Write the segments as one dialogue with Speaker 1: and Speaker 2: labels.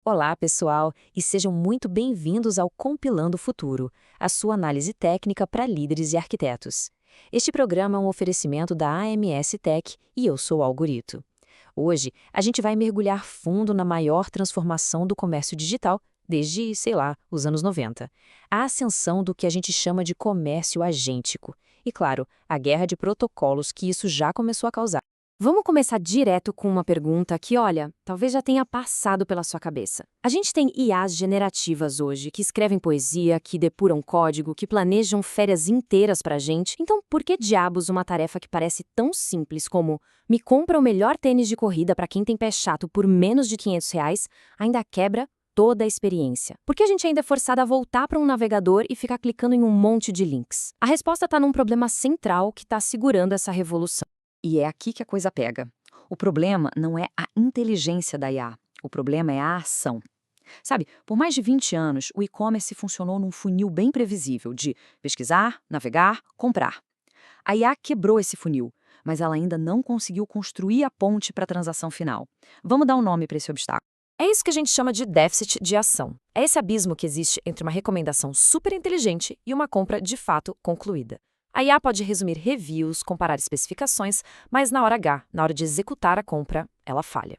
Speaker 1: Olá, pessoal, e sejam muito bem-vindos ao Compilando o Futuro, a sua análise técnica para líderes e arquitetos. Este programa é um oferecimento da AMS Tech e eu sou o Algorito. Hoje, a gente vai mergulhar fundo na maior transformação do comércio digital desde, sei lá, os anos 90. A ascensão do que a gente chama de comércio agêntico. E, claro, a guerra de protocolos que isso já começou a causar. Vamos começar direto com uma pergunta que, olha, talvez já tenha passado pela sua cabeça. A gente tem IAs generativas hoje, que escrevem poesia, que depuram código, que planejam férias inteiras pra gente. Então, por que diabos uma tarefa que parece tão simples como me compra o melhor tênis de corrida para quem tem pé chato por menos de R$ 500 ainda quebra toda a experiência? Por que a gente ainda é forçada a voltar para um navegador e ficar clicando em um monte de links? A resposta está num problema central que está segurando essa revolução.
Speaker 2: E é aqui que a coisa pega. O problema não é a inteligência da IA, o problema é a ação. Sabe, por mais de 20 anos, o e-commerce funcionou num funil bem previsível de pesquisar, navegar, comprar. A IA quebrou esse funil, mas ela ainda não conseguiu construir a ponte para a transação final. Vamos dar um nome para esse obstáculo.
Speaker 1: É isso que a gente chama de déficit de ação. É esse abismo que existe entre uma recomendação super inteligente e uma compra de fato concluída. A IA pode resumir reviews, comparar especificações, mas na hora H, na hora de executar a compra, ela falha.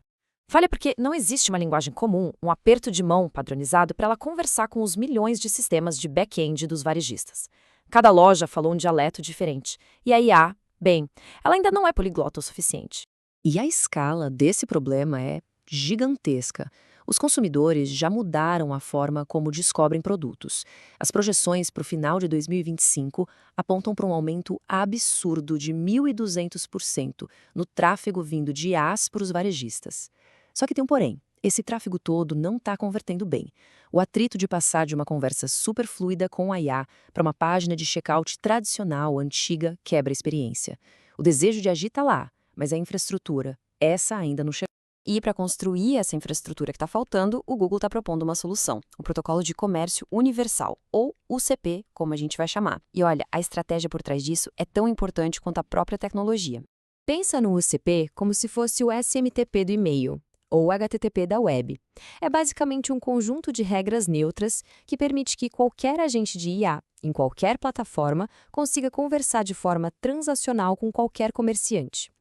Speaker 1: Falha porque não existe uma linguagem comum, um aperto de mão padronizado para ela conversar com os milhões de sistemas de back-end dos varejistas. Cada loja falou um dialeto diferente. E a IA, bem, ela ainda não é poliglota o suficiente.
Speaker 2: E a escala desse problema é gigantesca. Os consumidores já mudaram a forma como descobrem produtos. As projeções para o final de 2025 apontam para um aumento absurdo de 1.200% no tráfego vindo de IAs para os varejistas. Só que tem um porém. Esse tráfego todo não está convertendo bem. O atrito de passar de uma conversa super fluida com a IA para uma página de checkout tradicional, antiga, quebra a experiência. O desejo de agir está lá, mas a infraestrutura, essa ainda não chegou.
Speaker 1: E para construir essa infraestrutura que está faltando, o Google está propondo uma solução, o Protocolo de Comércio Universal, ou UCP, como a gente vai chamar. E olha, a estratégia por trás disso é tão importante quanto a própria tecnologia. Pensa no UCP como se fosse o SMTP do e-mail, ou o HTTP da web. É basicamente um conjunto de regras neutras que permite que qualquer agente de IA, em qualquer plataforma, consiga conversar de forma transacional com qualquer comerciante.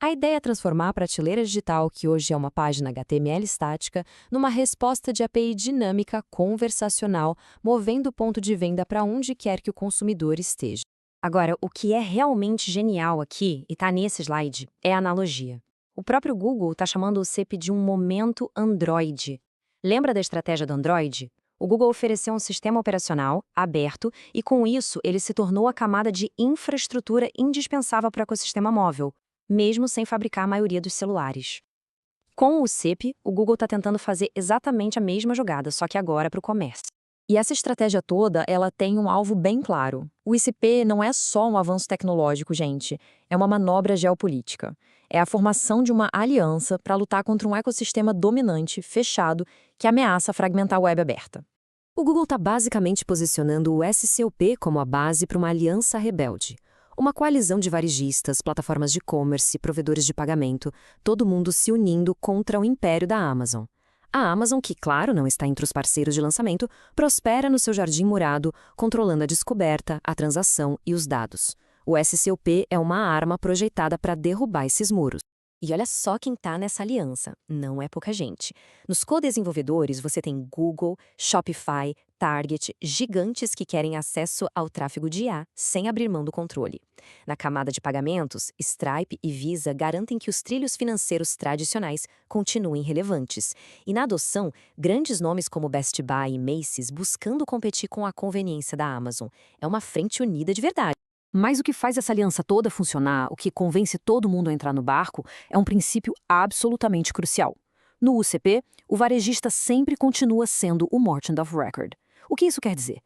Speaker 1: A ideia é transformar a prateleira digital, que hoje é uma página HTML estática, numa resposta de API dinâmica conversacional, movendo o ponto de venda para onde quer que o consumidor esteja. Agora, o que é realmente genial aqui, e está nesse slide, é a analogia. O próprio Google está chamando o CEP de um momento Android. Lembra da estratégia do Android? O Google ofereceu um sistema operacional aberto e, com isso, ele se tornou a camada de infraestrutura indispensável para o ecossistema móvel, mesmo sem fabricar a maioria dos celulares. Com o CEP, o Google está tentando fazer exatamente a mesma jogada, só que agora para o comércio. E essa estratégia toda, ela tem um alvo bem claro. O ICP não é só um avanço tecnológico, gente, é uma manobra geopolítica. É a formação de uma aliança para lutar contra um ecossistema dominante, fechado, que ameaça fragmentar a web aberta. O Google está basicamente posicionando o SCOP como a base para uma aliança rebelde. Uma coalizão de varejistas, plataformas de e-commerce, provedores de pagamento, todo mundo se unindo contra o império da Amazon. A Amazon, que claro não está entre os parceiros de lançamento, prospera no seu jardim murado, controlando a descoberta, a transação e os dados. O SCOP é uma arma projetada para derrubar esses muros. E olha só quem está nessa aliança, não é pouca gente. Nos co-desenvolvedores você tem Google, Shopify, Target, gigantes que querem acesso ao tráfego de IA sem abrir mão do controle. Na camada de pagamentos, Stripe e Visa garantem que os trilhos financeiros tradicionais continuem relevantes. E na adoção, grandes nomes como Best Buy e Macy's buscando competir com a conveniência da Amazon. É uma frente unida de verdade. Mas o que faz essa aliança toda funcionar, o que convence todo mundo a entrar no barco, é um princípio absolutamente crucial. No UCP, o varejista sempre continua sendo o Merchant of Record. O que isso quer dizer?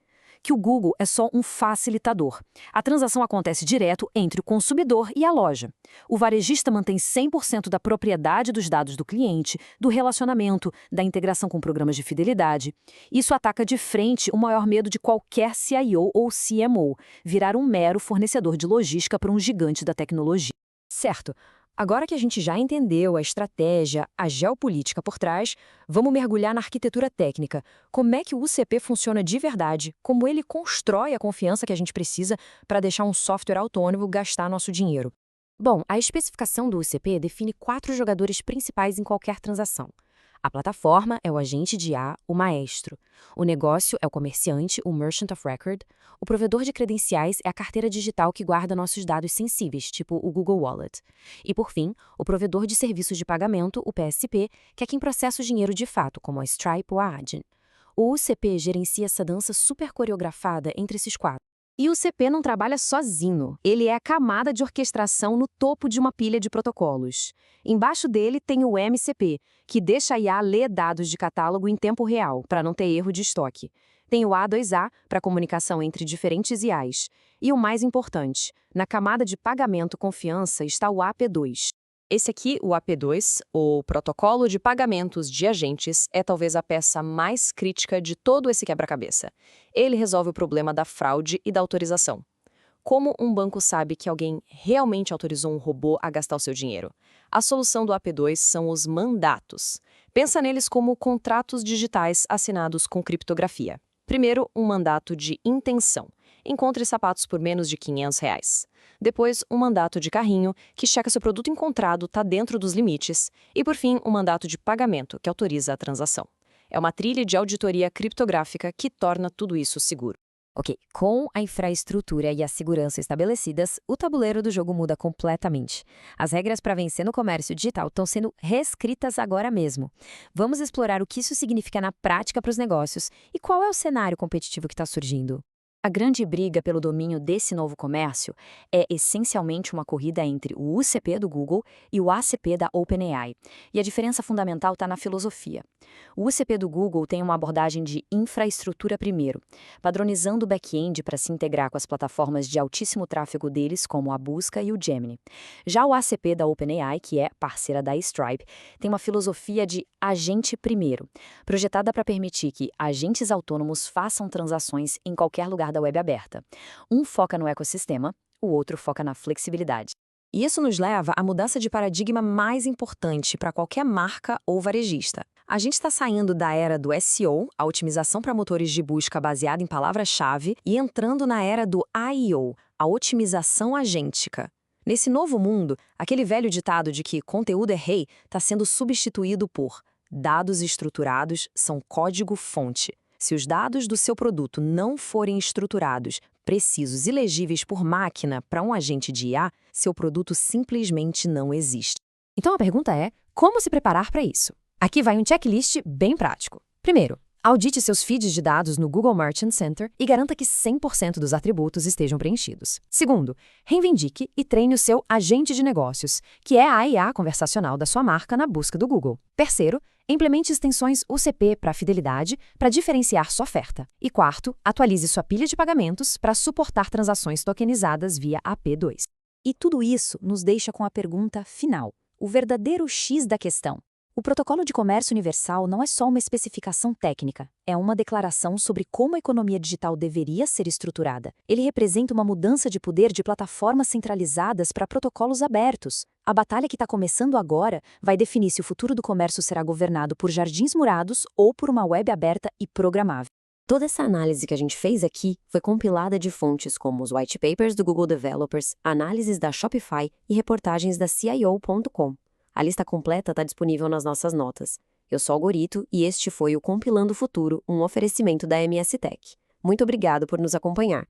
Speaker 1: Que o Google é só um facilitador. A transação acontece direto entre o consumidor e a loja. O varejista mantém 100% da propriedade dos dados do cliente, do relacionamento, da integração com programas de fidelidade. Isso ataca de frente o maior medo de qualquer CIO ou CMO, virar um mero fornecedor de logística para um gigante da tecnologia. Certo, Agora que a gente já entendeu a estratégia, a geopolítica por trás, vamos mergulhar na arquitetura técnica. Como é que o UCP funciona de verdade? Como ele constrói a confiança que a gente precisa para deixar um software autônomo gastar nosso dinheiro? Bom, a especificação do UCP define 4 jogadores principais em qualquer transação. A plataforma é o agente de IA, o maestro. O negócio é o comerciante, o merchant of record. O provedor de credenciais é a carteira digital que guarda nossos dados sensíveis, tipo o Google Wallet. E, por fim, o provedor de serviços de pagamento, o PSP, que é quem processa o dinheiro de fato, como a Stripe ou a Adyen. O UCP gerencia essa dança super coreografada entre esses 4. E o CP não trabalha sozinho. Ele é a camada de orquestração no topo de uma pilha de protocolos. Embaixo dele tem o MCP, que deixa a IA ler dados de catálogo em tempo real, para não ter erro de estoque. Tem o A2A, para comunicação entre diferentes IAs. E o mais importante, na camada de pagamento confiança está o AP2. Esse aqui, o AP2, o Protocolo de Pagamentos de Agentes, é talvez a peça mais crítica de todo esse quebra-cabeça. Ele resolve o problema da fraude e da autorização. Como um banco sabe que alguém realmente autorizou um robô a gastar o seu dinheiro? A solução do AP2 são os mandatos. Pensa neles como contratos digitais assinados com criptografia. Primeiro, um mandato de intenção. Encontre sapatos por menos de R$ 500. Depois, um mandato de carrinho, que checa se o produto encontrado está dentro dos limites. E, por fim, um mandato de pagamento, que autoriza a transação. É uma trilha de auditoria criptográfica que torna tudo isso seguro. Ok, com a infraestrutura e a segurança estabelecidas, o tabuleiro do jogo muda completamente. As regras para vencer no comércio digital estão sendo reescritas agora mesmo. Vamos explorar o que isso significa na prática para os negócios e qual é o cenário competitivo que está surgindo. A grande briga pelo domínio desse novo comércio é essencialmente uma corrida entre o UCP do Google e o ACP da OpenAI. E a diferença fundamental está na filosofia. O UCP do Google tem uma abordagem de infraestrutura primeiro, padronizando o back-end para se integrar com as plataformas de altíssimo tráfego deles, como a Busca e o Gemini. Já o ACP da OpenAI, que é parceira da Stripe, tem uma filosofia de agente primeiro, projetada para permitir que agentes autônomos façam transações em qualquer lugar da web aberta. Um foca no ecossistema, o outro foca na flexibilidade. E isso nos leva à mudança de paradigma mais importante para qualquer marca ou varejista. A gente está saindo da era do SEO, a otimização para motores de busca baseada em palavra-chave, e entrando na era do AIO, a otimização agêntica. Nesse novo mundo, aquele velho ditado de que conteúdo é rei está sendo substituído por dados estruturados são código-fonte. Se os dados do seu produto não forem estruturados, precisos e legíveis por máquina para um agente de IA, seu produto simplesmente não existe. Então a pergunta é, como se preparar para isso? Aqui vai um checklist bem prático. Primeiro, audite seus feeds de dados no Google Merchant Center e garanta que 100% dos atributos estejam preenchidos. Segundo, reivindique e treine o seu agente de negócios, que é a IA conversacional da sua marca na busca do Google. Terceiro, implemente extensões UCP para fidelidade para diferenciar sua oferta. E quarto, atualize sua pilha de pagamentos para suportar transações tokenizadas via AP2. E tudo isso nos deixa com a pergunta final, o verdadeiro X da questão. O Protocolo de Comércio Universal não é só uma especificação técnica, é uma declaração sobre como a economia digital deveria ser estruturada. Ele representa uma mudança de poder de plataformas centralizadas para protocolos abertos. A batalha que está começando agora vai definir se o futuro do comércio será governado por jardins murados ou por uma web aberta e programável. Toda essa análise que a gente fez aqui foi compilada de fontes como os white papers do Google Developers, análises da Shopify e reportagens da CIO.com. A lista completa está disponível nas nossas notas. Eu sou Algorito e este foi o Compilando o Futuro, um oferecimento da MS Tech. Muito obrigado por nos acompanhar.